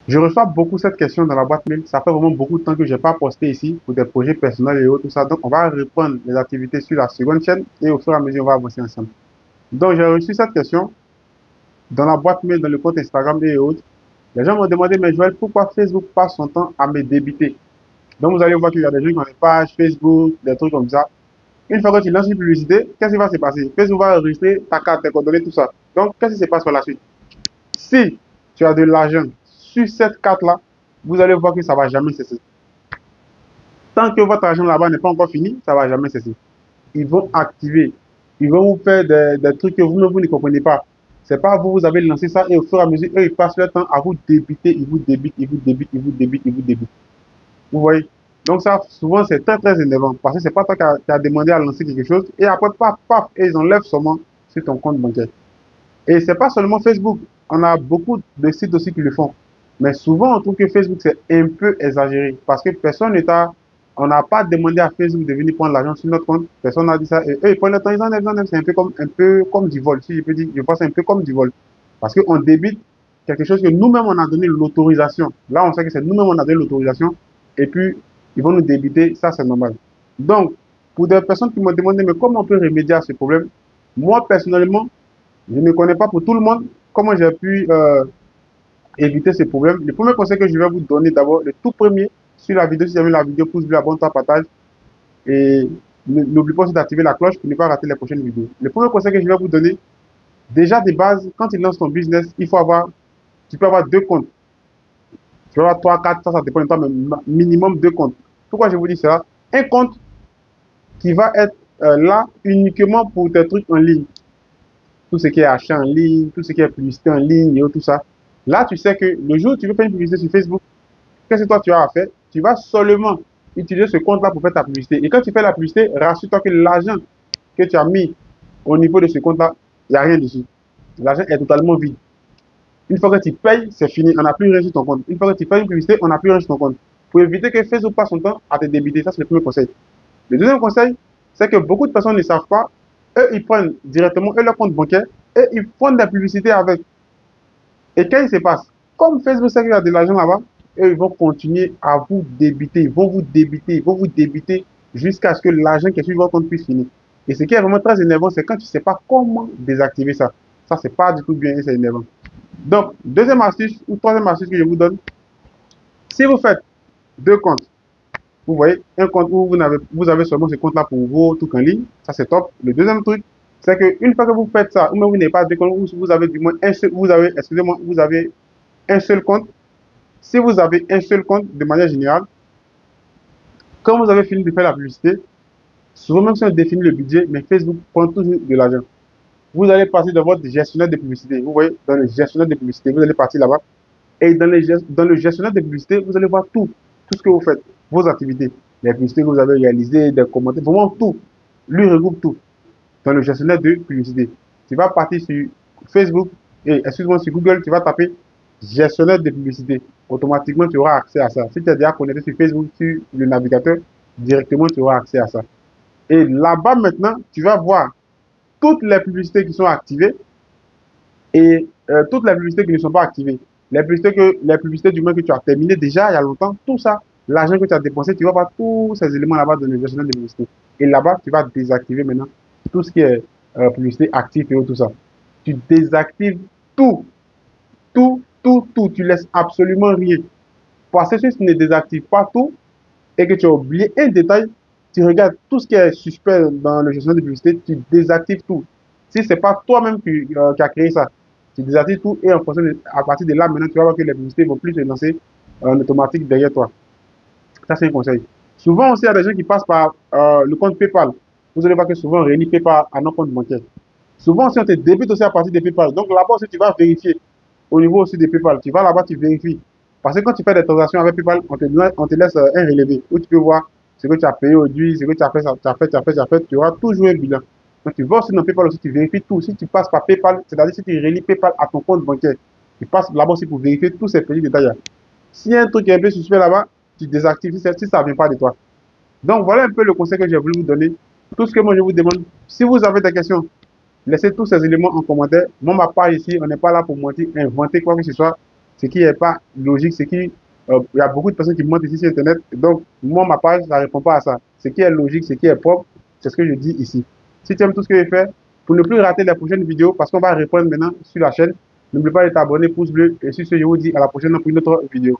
Je reçois beaucoup cette question dans la boîte mail. Ça fait vraiment beaucoup de temps que je n'ai pas posté ici pour des projets personnels et autres, tout ça. Donc, on va reprendre les activités sur la seconde chaîne et au fur et à mesure, on va avancer ensemble. Donc, j'ai reçu cette question dans la boîte mail, dans le compte Instagram et autres. Les gens m'ont demandé, mais Joël, pourquoi Facebook passe son temps à me débiter? Donc, vous allez voir qu'il y a des gens qui ont des pages Facebook, des trucs comme ça. Une fois que tu lances une publicité, qu'est-ce qui va se passer? Facebook va enregistrer ta carte, tes coordonnées, tout ça. Donc, qu'est-ce qui se passe par la suite? Si tu as de l'argent sur cette carte-là, vous allez voir que ça ne va jamais cesser. Tant que votre argent là-bas n'est pas encore fini, ça ne va jamais cesser. Ils vont activer, ils vont vous faire des trucs que vous-même vous ne comprenez pas. C'est pas vous, vous avez lancé ça et au fur et à mesure, eux, ils passent leur temps à vous débiter, ils vous débitent, ils vous débitent, ils vous débitent, ils vous débitent. Vous voyez? Donc ça, souvent, c'est très, très énervant parce que c'est pas toi qui as demandé à lancer quelque chose et après, paf, paf, et ils enlèvent seulement sur ton compte bancaire. Et c'est pas seulement Facebook. On a beaucoup de sites aussi qui le font. Mais souvent, on trouve que Facebook, c'est un peu exagéré. Parce que personne n'est on n'a pas demandé à Facebook de venir prendre l'argent sur notre compte. Personne n'a dit ça. Et eux, ils prennent le temps, ils en aiment. C'est un peu comme du vol. Si je peux dire, je pense un peu comme du vol. Parce qu'on débite quelque chose que nous-mêmes, on a donné l'autorisation. Là, on sait que c'est nous-mêmes, on a donné l'autorisation. Et puis, ils vont nous débiter. Ça, c'est normal. Donc, pour des personnes qui m'ont demandé, mais comment on peut remédier à ce problème? Moi, personnellement, je ne connais pas pour tout le monde comment j'ai pu éviter ces problèmes. Le premier conseil que je vais vous donner d'abord, le tout premier, sur la vidéo, si jamais la vidéo, pouce bleu, abonne-toi, partage. Et n'oublie pas aussi d'activer la cloche pour ne pas rater les prochaines vidéos. Le premier conseil que je vais vous donner, déjà de base, quand tu lances ton business, tu peux avoir deux comptes. Tu peux avoir trois, quatre, ça dépend de toi, mais minimum deux comptes. Pourquoi je vous dis cela? Un compte qui va être là uniquement pour tes trucs en ligne. Tout ce qui est achat en ligne, tout ce qui est publicité en ligne et tout ça. Là, tu sais que le jour où tu veux faire une publicité sur Facebook, qu'est-ce que toi tu as à faire? Tu vas seulement utiliser ce compte-là pour faire ta publicité. Et quand tu fais la publicité, rassure-toi que l'argent que tu as mis au niveau de ce compte-là, il n'y a rien dessus. L'argent est totalement vide. Une fois que tu payes, c'est fini. On n'a plus rien sur ton compte. Une fois que tu fais une publicité, on n'a plus rien sur ton compte. Pour éviter que Facebook passe son temps à te débiter, ça c'est le premier conseil. Le deuxième conseil, c'est que beaucoup de personnes ne savent pas. Eux, ils prennent directement leur compte bancaire et ils font de la publicité avec. Et qu'est-ce qui se passe? Comme Facebook sait qu'il y a de l'argent là-bas, eux, ils vont continuer à vous débiter, ils vont vous débiter, ils vont vous débiter jusqu'à ce que l'argent qui est sur votre compte puisse finir. Et ce qui est vraiment très énervant, c'est quand tu ne sais pas comment désactiver ça. Ça, c'est pas du tout bien et c'est énervant. Donc, deuxième astuce ou troisième astuce que je vous donne, si vous faites deux comptes, vous voyez, un compte où vous avez seulement ce compte-là pour vos trucs en ligne, ça c'est top. Le deuxième truc, c'est qu'une fois que vous faites ça, ou même vous n'avez pas deux comptes, vous avez du moins un seul, vous avez, excusez-moi, vous avez un seul compte. Si vous avez un seul compte, de manière générale, quand vous avez fini de faire la publicité, souvent même si on définit le budget, mais Facebook prend toujours de l'argent. Vous allez passer dans votre gestionnaire de publicité. Vous voyez, dans le gestionnaire de publicité, vous allez partir là-bas. Et dans le gestionnaire de publicité, vous allez voir tout ce que vous faites, vos activités, les publicités que vous avez réalisées, des commentaires, vraiment tout. Lui regroupe tout dans le gestionnaire de publicité. Tu vas partir sur Facebook et excuse-moi sur Google, tu vas taper gestionnaire de publicité. Automatiquement, tu auras accès à ça. Si tu es déjà connecté sur Facebook, sur le navigateur, directement, tu auras accès à ça. Et là-bas, maintenant, tu vas voir toutes les publicités qui sont activées et toutes les publicités qui ne sont pas activées. Les publicités du moins que tu as terminé déjà il y a longtemps, tout ça, l'argent que tu as dépensé, tu vas voir tous ces éléments là-bas dans le gestionnaire de publicité. Et là-bas, tu vas désactiver maintenant tout ce qui est publicité active et tout ça. Tu désactives tout, tout. Tu laisses absolument rien. Parce que si tu ne désactives pas tout et que tu as oublié un détail, tu regardes tout ce qui est suspect dans le gestionnaire de publicité, tu désactives tout. Si ce n'est pas toi-même qui as créé ça, tu désactives tout et en fonction à partir de là, maintenant, tu vas voir que les publicités vont plus se lancer en automatique derrière toi. Ça, c'est un conseil. Souvent aussi, il y a des gens qui passent par le compte PayPal. Vous allez voir que souvent, on réunit PayPal à nos comptes bancaires. Souvent, si on te débite aussi à partir de PayPal. Donc là-bas aussi, tu vas vérifier au niveau aussi de PayPal. Tu vas là-bas, tu vérifies. Parce que quand tu fais des transactions avec PayPal, on te laisse un relevé où tu peux voir ce que tu as payé aujourd'hui, ce que tu as fait, tu auras toujours un bilan. Donc tu vas aussi dans PayPal aussi, tu vérifies tout. Si tu passes par PayPal, c'est-à-dire si tu relis PayPal à ton compte bancaire, tu passes là-bas aussi pour vérifier tous ces petits détails. S'il y a un truc qui est un peu suspect là-bas, tu désactives si ça ne vient pas de toi. Donc voilà un peu le conseil que j'ai voulu vous donner. Tout ce que moi je vous demande, si vous avez des questions, laissez tous ces éléments en commentaire. Moi, ma part ici, on n'est pas là pour mentir, inventer quoi que ce soit. ce qui n'est pas logique, il y a beaucoup de personnes qui mentent ici sur Internet. Donc, moi, ma page, ça ne répond pas à ça. Ce qui est logique, ce qui est propre, c'est ce que je dis ici. Si tu aimes tout ce que je fais, pour ne plus rater les prochaines vidéos, parce qu'on va répondre maintenant sur la chaîne, n'oublie pas de t'abonner, pouce bleu, et sur ce, je vous dis à la prochaine pour une autre vidéo.